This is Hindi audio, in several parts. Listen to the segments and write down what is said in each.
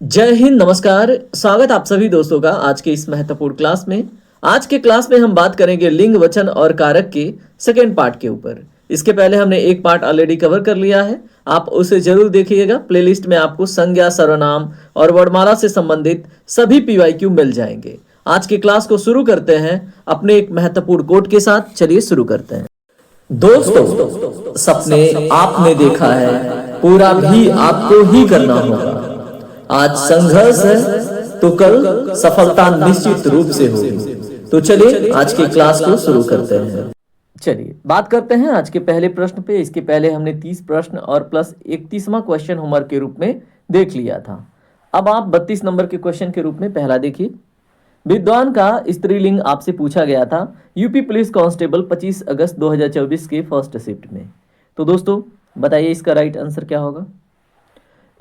जय हिंद, नमस्कार। स्वागत आप सभी दोस्तों का आज के इस महत्वपूर्ण क्लास में। आज के क्लास में हम बात करेंगे लिंग, वचन और कारक के सेकेंड पार्ट के ऊपर। इसके पहले हमने एक पार्ट ऑलरेडी कवर कर लिया है, आप उसे जरूर देखिएगा। प्लेलिस्ट में आपको संज्ञा, सर्वनाम और वर्णमाला से संबंधित सभी पीवाईक्यू मिल जाएंगे। आज की क्लास को शुरू करते हैं अपने एक महत्वपूर्ण कोट के साथ। चलिए शुरू करते हैं। दोस्तों, सपने आपने देखा है, पूरा भी आपको ही करना होगा। आज संघर्ष है तो कल सफलता निश्चित रूप से होगी। तो चलिए आज की क्लास को शुरू करते हैं। चलिए बात करते हैं आज के पहले प्रश्न पे। इसके पहले हमने 30 प्रश्न और प्लस 31वां क्वेश्चन होमवर्क के रूप में देख लिया था। अब आप 32 नंबर के क्वेश्चन के रूप में पहला देखिए। विद्वान का स्त्रीलिंग आपसे पूछा गया था यूपी पुलिस कांस्टेबल 25 अगस्त 2024 के फर्स्ट शिफ्ट में। तो दोस्तों बताइए इसका राइट आंसर क्या होगा।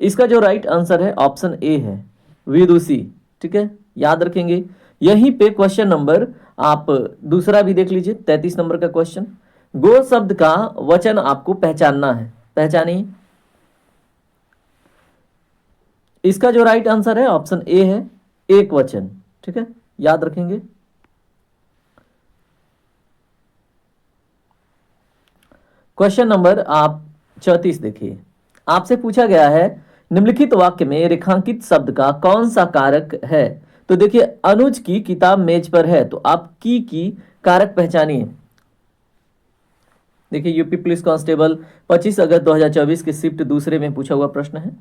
इसका जो राइट आंसर है ऑप्शन ए है, विदुषी। ठीक है, याद रखेंगे। यहीं पे क्वेश्चन नंबर आप दूसरा भी देख लीजिए, 33 नंबर का क्वेश्चन। गो शब्द का वचन आपको पहचानना है, पहचानिए। इसका जो राइट आंसर है ऑप्शन ए है, एक वचन। ठीक है, याद रखेंगे। क्वेश्चन नंबर आप 34 देखिए। आपसे पूछा गया है निम्नलिखित वाक्य में रेखांकित शब्द का कौन सा कारक है। तो देखिए अनुज की किताब मेज पर है, तो आप की कारक पहचानिए। देखिए यूपी पुलिस कांस्टेबल 25 अगस्त 2024 के शिफ्ट दूसरे में पूछा हुआ प्रश्न है।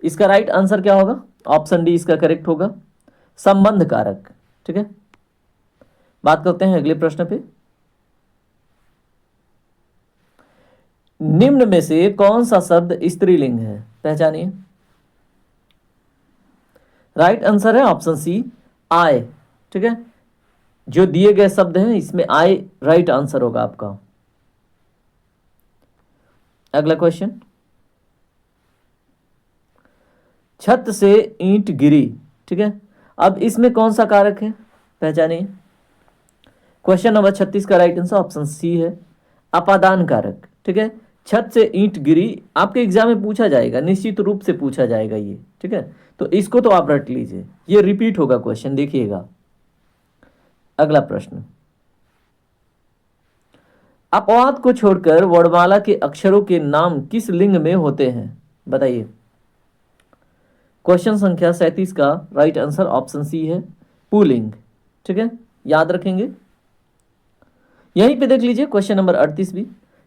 इसका राइट आंसर क्या होगा, ऑप्शन डी इसका करेक्ट होगा, संबंध कारक। ठीक है, बात करते हैं अगले प्रश्न पे। निम्न में से कौन सा शब्द स्त्रीलिंग है, पहचानिए। राइट आंसर है ऑप्शन सी, आय। ठीक है, जो दिए गए शब्द हैं इसमें आय राइट आंसर होगा आपका। अगला क्वेश्चन, छत से ईंट गिरी। ठीक है, अब इसमें कौन सा कारक है, पहचानिए। क्वेश्चन नंबर 36 का राइट आंसर ऑप्शन सी है, अपादान कारक। ठीक है, छत से ईंट गिरी आपके एग्जाम में पूछा जाएगा, निश्चित रूप से पूछा जाएगा ये। ठीक है, तो इसको तो आप रट लीजिए, ये रिपीट होगा क्वेश्चन, देखिएगा। अगला प्रश्न, अपवाद को छोड़कर वर्णमाला के अक्षरों के नाम किस लिंग में होते हैं, बताइए। क्वेश्चन संख्या 37 का राइट आंसर ऑप्शन सी है, पुल्लिंग। ठीक है, याद रखेंगे। यहीं पे देख लीजिए क्वेश्चन नंबर 38 भी,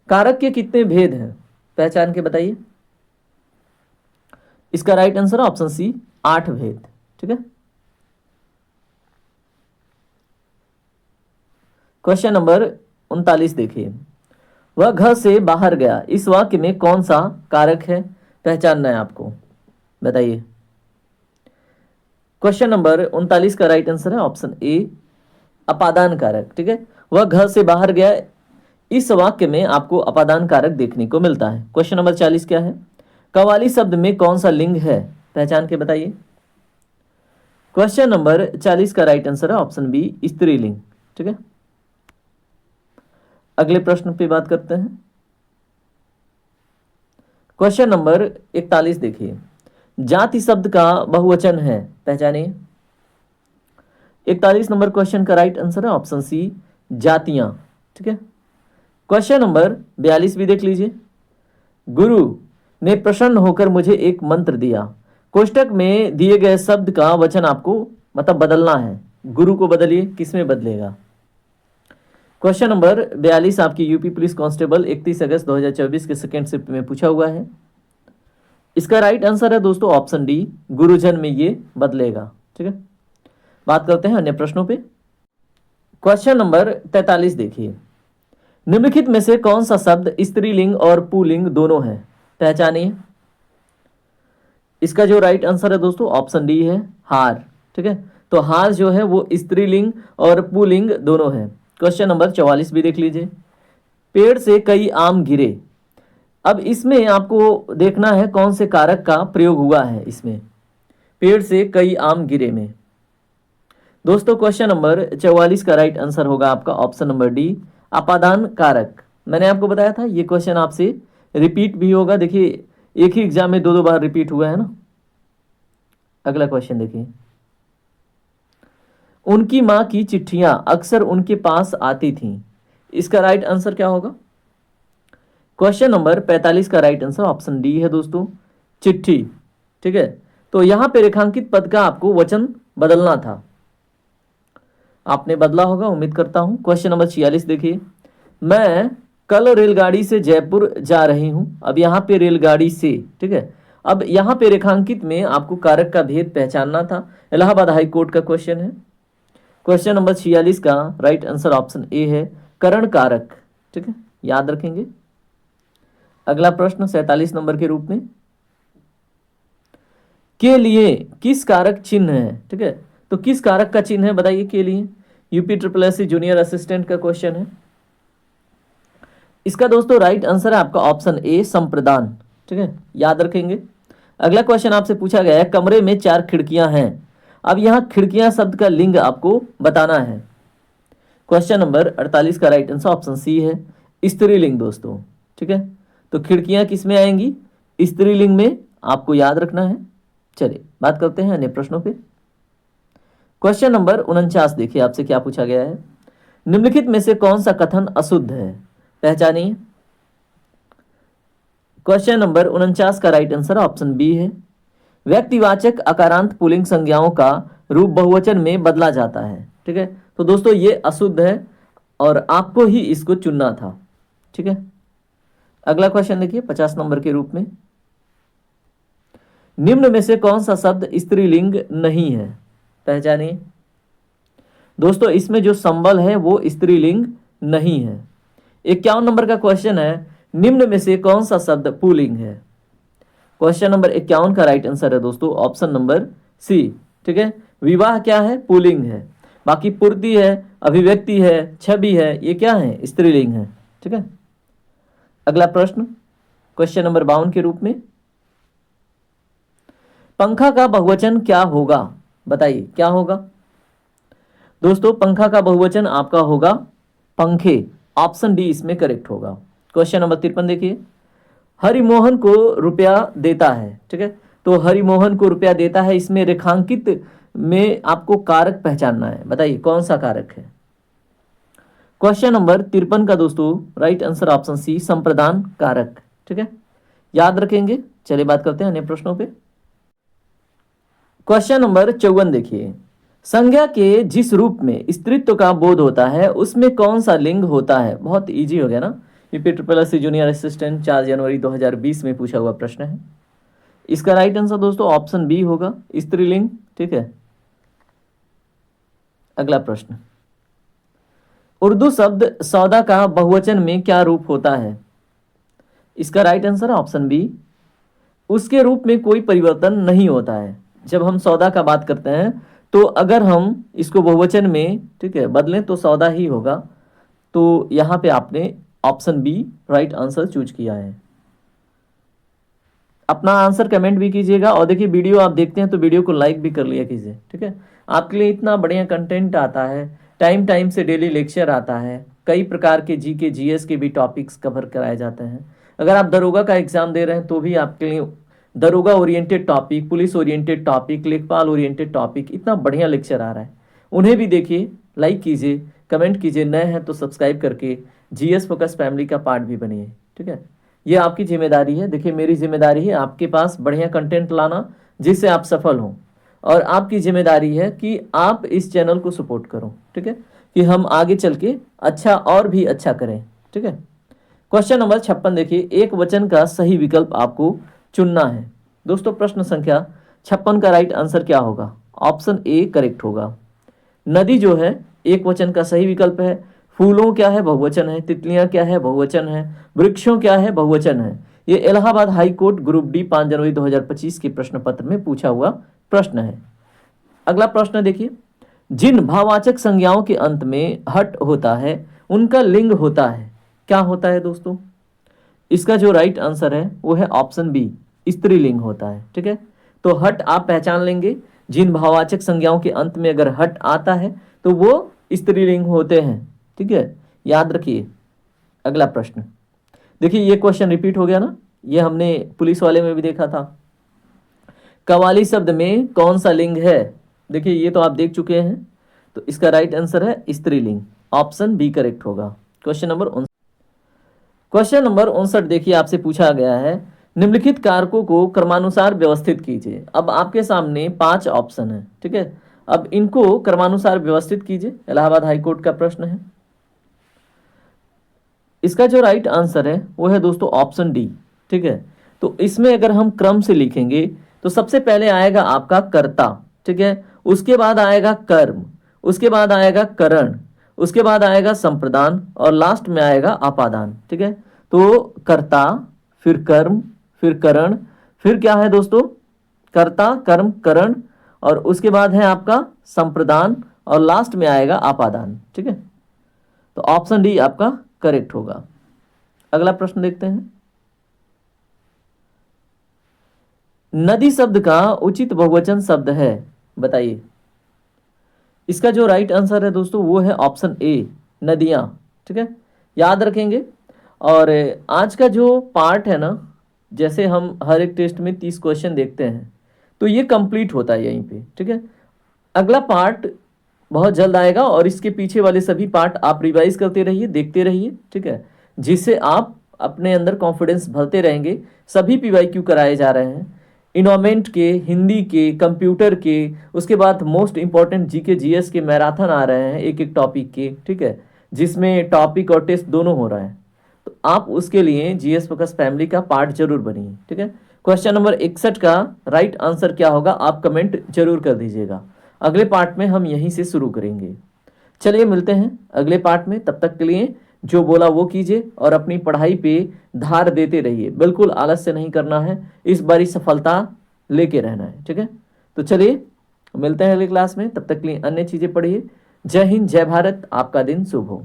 कारक के कितने भेद हैं, पहचान के बताइए। इसका राइट आंसर ऑप्शन सी, 8 भेद। ठीक है, क्वेश्चन नंबर 39 देखिए। वह घर से बाहर गया, इस वाक्य में कौन सा कारक है, पहचानना है आपको, बताइए। क्वेश्चन नंबर 39 का राइट आंसर है ऑप्शन ए, अपादान कारक। ठीक है, वह घर से बाहर गया, इस वाक्य में आपको अपादान कारक देखने को मिलता है। क्वेश्चन नंबर 40 क्या है, कव्वाली शब्द में कौन सा लिंग है, पहचान के बताइए। क्वेश्चन नंबर 40 का राइट आंसर है ऑप्शन बी, स्त्रीलिंग। ठीक है, अगले प्रश्न पे बात करते हैं। क्वेश्चन नंबर 41 देखिए, जाति शब्द का बहुवचन है, पहचानिए। 41 नंबर क्वेश्चन का राइट आंसर है ऑप्शन सी, जातियां। ठीक है, क्वेश्चन नंबर 42 भी देख लीजिए। गुरु ने प्रसन्न होकर मुझे एक मंत्र दिया, कोष्टक में दिए गए शब्द का वचन आपको मतलब बदलना है, गुरु को बदलिए, किसमें बदलेगा। क्वेश्चन नंबर 42 आपकी यूपी पुलिस कांस्टेबल 31 अगस्त 2024 के सेकेंड शिफ्ट में पूछा हुआ है। इसका राइट आंसर है दोस्तों ऑप्शन डी, गुरुजन में ये बदलेगा। ठीक है, बात करते हैं अन्य प्रश्नों पे। क्वेश्चन नंबर 43 देखिए, निम्नलिखित में से कौन सा शब्द स्त्रीलिंग और पुल्लिंग दोनों है, पहचानिए। इसका जो राइट आंसर है दोस्तों ऑप्शन डी है, हार। ठीक है, तो हार जो है वो स्त्रीलिंग और पुल्लिंग दोनों है। क्वेश्चन नंबर 44 भी देख लीजिए, पेड़ से कई आम गिरे। अब इसमें आपको देखना है कौन से कारक का प्रयोग हुआ है इसमें, पेड़ से कई आम गिरे में। दोस्तों क्वेश्चन नंबर 44 का राइट आंसर होगा आपका ऑप्शन नंबर डी, अपादान कारक। मैंने आपको बताया था ये क्वेश्चन आपसे रिपीट भी होगा। देखिए एक ही एग्जाम में दो दो बार रिपीट हुआ है ना। अगला क्वेश्चन देखिए, उनकी माँ की चिट्ठियां अक्सर उनके पास आती थीं, इसका राइट आंसर क्या होगा? क्वेश्चन नंबर 45 का राइट आंसर ऑप्शन डी है दोस्तों, चिट्ठी। ठीक है, तो यहां पे रेखांकित पद का आपको वचन बदलना था, आपने बदला होगा उम्मीद करता हूं। क्वेश्चन नंबर 46 देखिए, मैं कल रेलगाड़ी से जयपुर जा रही हूं। अब यहाँ पे रेलगाड़ी से, ठीक है, अब यहाँ पे रेखांकित में आपको कारक का भेद पहचानना था। इलाहाबाद हाई कोर्ट का क्वेश्चन है। क्वेश्चन नंबर 46 का राइट आंसर ऑप्शन ए है, करण कारक। ठीक है, याद रखेंगे। अगला प्रश्न 47 नंबर के रूप में, के लिए किस कारक चिन्ह है? ठीक है, तो किस कारक का चिन्ह है बताइए के लिए? UP triple S junior assistant का क्वेश्चन है। इसका दोस्तों राइट आंसर है आपका ऑप्शन ए, संप्रदान। ठीक है, याद रखेंगे। अगला क्वेश्चन आपसे पूछा गया है, कमरे में 4 खिड़कियां हैं। अब यहां खिड़कियां शब्द का लिंग आपको बताना है। क्वेश्चन नंबर 48 का राइट आंसर ऑप्शन सी है, स्त्रीलिंग दोस्तों। ठीक है, तो खिड़कियां किस में आएंगी? स्त्रीलिंग में, आपको याद रखना है। चलिए बात करते हैं अन्य प्रश्नों पे। क्वेश्चन नंबर 49 देखिए, आपसे क्या पूछा गया है, निम्नलिखित में से कौन सा कथन अशुद्ध है, पहचानिए। क्वेश्चन नंबर 49 का राइट आंसर ऑप्शन बी है, व्यक्तिवाचक अकारांत पुल्लिंग संज्ञाओं का रूप बहुवचन में बदला जाता है। ठीक है, तो दोस्तों ये अशुद्ध है और आपको ही इसको चुनना था। ठीक है, अगला क्वेश्चन देखिए 50 नंबर के रूप में, निम्न में से कौन सा शब्द स्त्रीलिंग नहीं है, पहचानिए। दोस्तों इसमें जो संबल है वो स्त्रीलिंग नहीं है। 51 नंबर का क्वेश्चन है, निम्न में से कौन सा शब्द पुल्लिंग है? क्वेश्चन नंबर 51 का राइट आंसर है दोस्तों ऑप्शन नंबर सी। ठीक है, विवाह क्या है? पुल्लिंग है। बाकी पूर्ति है, अभिव्यक्ति है, छवि है, ये क्या है? स्त्रीलिंग है। ठीक है, अगला प्रश्न क्वेश्चन नंबर 52 के रूप में, पंखा का बहुवचन क्या होगा, बताइए क्या होगा? दोस्तों पंखा का बहुवचन आपका होगा पंखे, ऑप्शन डी इसमें करेक्ट होगा। क्वेश्चन नंबर 53 देखिए, हरिमोहन को रुपया देता है। ठीक है, तो हरिमोहन को रुपया देता है, इसमें रेखांकित में आपको कारक पहचानना है, बताइए कौन सा कारक है? क्वेश्चन नंबर 53 का दोस्तों राइट आंसर ऑप्शन सी, संप्रदान कारक। ठीक है, याद रखेंगे। चलिए बात करते हैं अन्य प्रश्नों पे। क्वेश्चन नंबर 54 देखिए, संज्ञा के जिस रूप में स्त्रीत्व का बोध होता है उसमें कौन सा लिंग होता है? बहुत इजी हो गया ना, UP triple S junior assistant 4 जनवरी 2020 में पूछा हुआ प्रश्न है। इसका राइट आंसर दोस्तों ऑप्शन बी होगा, स्त्रीलिंग। ठीक है, अगला प्रश्न, उर्दू शब्द सौदा का बहुवचन में क्या रूप होता है? इसका राइट आंसर ऑप्शन बी, उसके रूप में कोई परिवर्तन नहीं होता है। जब हम सौदा का बात करते हैं तो अगर हम इसको बहुवचन में, ठीक है, बदलें तो सौदा ही होगा। तो यहाँ पे आपने option B right answer choose किया है। अपना आंसर कमेंट भी कीजिएगा और देखिए वीडियो आप देखते हैं तो वीडियो को लाइक भी कर लिया कीजिए। ठीक है, आपके लिए इतना बढ़िया कंटेंट आता है, टाइम टाइम से डेली लेक्चर आता है, कई प्रकार के जीके जीएस के भी टॉपिक्स कवर कराए जाते हैं। अगर आप दरोगा का एग्जाम दे रहे हैं तो भी आपके लिए दरोगा oriented topic, police oriented topic, लेखपाल ओरिएंटेड टॉपिक, इतना बढ़िया लेक्चर आ रहा है, उन्हें भी देखिए, लाइक कीजिए, कमेंट कीजिए, नए हैं तो सब्सक्राइब करके जीएस फोकस फैमिली का पार्ट भी बनिए। ठीक है, ये आपकी जिम्मेदारी है। देखिए मेरी जिम्मेदारी है आपके पास बढ़िया कंटेंट लाना जिससे आप सफल हों, और आपकी जिम्मेदारी है कि आप इस चैनल को सपोर्ट करो। ठीक है, कि हम आगे चल के अच्छा और भी अच्छा करें। ठीक है, क्वेश्चन नंबर 56 देखिए, एक वचन का सही विकल्प आपको चुनना है। दोस्तों प्रश्न संख्या 56 का राइट आंसर क्या होगा? ऑप्शन ए करेक्ट होगा। नदी जो है एक वचन का सही विकल्प है, फूलों क्या है? बहुवचन है, तितलियां क्या है? बहुवचन है, वृक्षों क्या है? बहुवचन है। ये Allahabad high court group D 5 जनवरी 2025 के प्रश्न पत्र में पूछा हुआ प्रश्न है। अगला प्रश्न देखिए, जिन भाववाचक संज्ञाओं के अंत में हट होता है उनका लिंग होता है, क्या होता है दोस्तों? इसका जो राइट आंसर है वो है ऑप्शन बी, स्त्रीलिंग होता है। ठीक है, तो हट आप पहचान लेंगे, जिन भाववाचक संज्ञाओं के अंत में अगर हट आता है तो वो स्त्रीलिंग होते हैं। ठीक है, याद रखिए। अगला प्रश्न देखिए, ये क्वेश्चन रिपीट हो गया ना, ये हमने पुलिस वाले में भी देखा था। कवाली शब्द में कौन सा लिंग है? देखिए ये तो आप देख चुके हैं, तो इसका राइट आंसर है स्त्रीलिंग, ऑप्शन बी करेक्ट होगा। क्वेश्चन नंबर 59 देखिए आपसे पूछा गया है, निम्नलिखित कारकों को क्रमानुसार व्यवस्थित कीजिए। अब आपके सामने 5 ऑप्शन है, ठीक है। अब इनको क्रमानुसार व्यवस्थित कीजिए, इलाहाबाद हाईकोर्ट का प्रश्न है। इसका जो राइट आंसर है वो है दोस्तों ऑप्शन डी, ठीक है। तो इसमें अगर हम क्रम से लिखेंगे तो सबसे पहले आएगा आपका कर्ता, ठीक है। उसके बाद आएगा कर्म, उसके बाद आएगा करण, उसके बाद आएगा संप्रदान और लास्ट में आएगा अपादान, ठीक है। तो कर्ता, फिर कर्म, फिर करण, फिर क्या है दोस्तों? कर्ता, कर्म, करण और उसके बाद है आपका संप्रदान और लास्ट में आएगा अपादान, ठीक है। तो ऑप्शन डी आपका करेक्ट होगा। अगला प्रश्न देखते हैं, नदी शब्द का उचित बहुवचन शब्द है, बताइए। इसका जो राइट आंसर है दोस्तों वो है ऑप्शन ए, नदियां, ठीक है। याद रखेंगे। और आज का जो पार्ट है ना, जैसे हम हर एक टेस्ट में 30 क्वेश्चन देखते हैं, तो ये कंप्लीट होता है यहीं पे, ठीक है। अगला पार्ट बहुत जल्द आएगा और इसके पीछे वाले सभी पार्ट आप रिवाइज करते रहिए, देखते रहिए, ठीक है, जिससे आप अपने अंदर कॉन्फिडेंस भरते रहेंगे। सभी पीवाईक्यू कराए जा रहे हैं, इन्वायरमेंट के, हिंदी के, कंप्यूटर के, उसके बाद मोस्ट इंपॉर्टेंट जीके जीएस के मैराथन आ रहे हैं एक एक टॉपिक के, ठीक है, जिसमें टॉपिक और टेस्ट दोनों हो रहा है। तो आप उसके लिए जीएस फोकस फैमिली का पार्ट जरूर बनिए, ठीक है। क्वेश्चन नंबर 61 का राइट आंसर क्या होगा आप कमेंट जरूर कर दीजिएगा। अगले पार्ट में हम यहीं से शुरू करेंगे। चलिए मिलते हैं अगले पार्ट में, तब तक के लिए जो बोला वो कीजिए और अपनी पढ़ाई पे धार देते रहिए, बिल्कुल आलस्य नहीं करना है, इस बारी सफलता लेके रहना है, ठीक है। तो चलिए मिलते हैं अगली क्लास में, तब तक के लिए अन्य चीज़ें पढ़िए। जय हिंद, जय भारत, आपका दिन शुभ हो।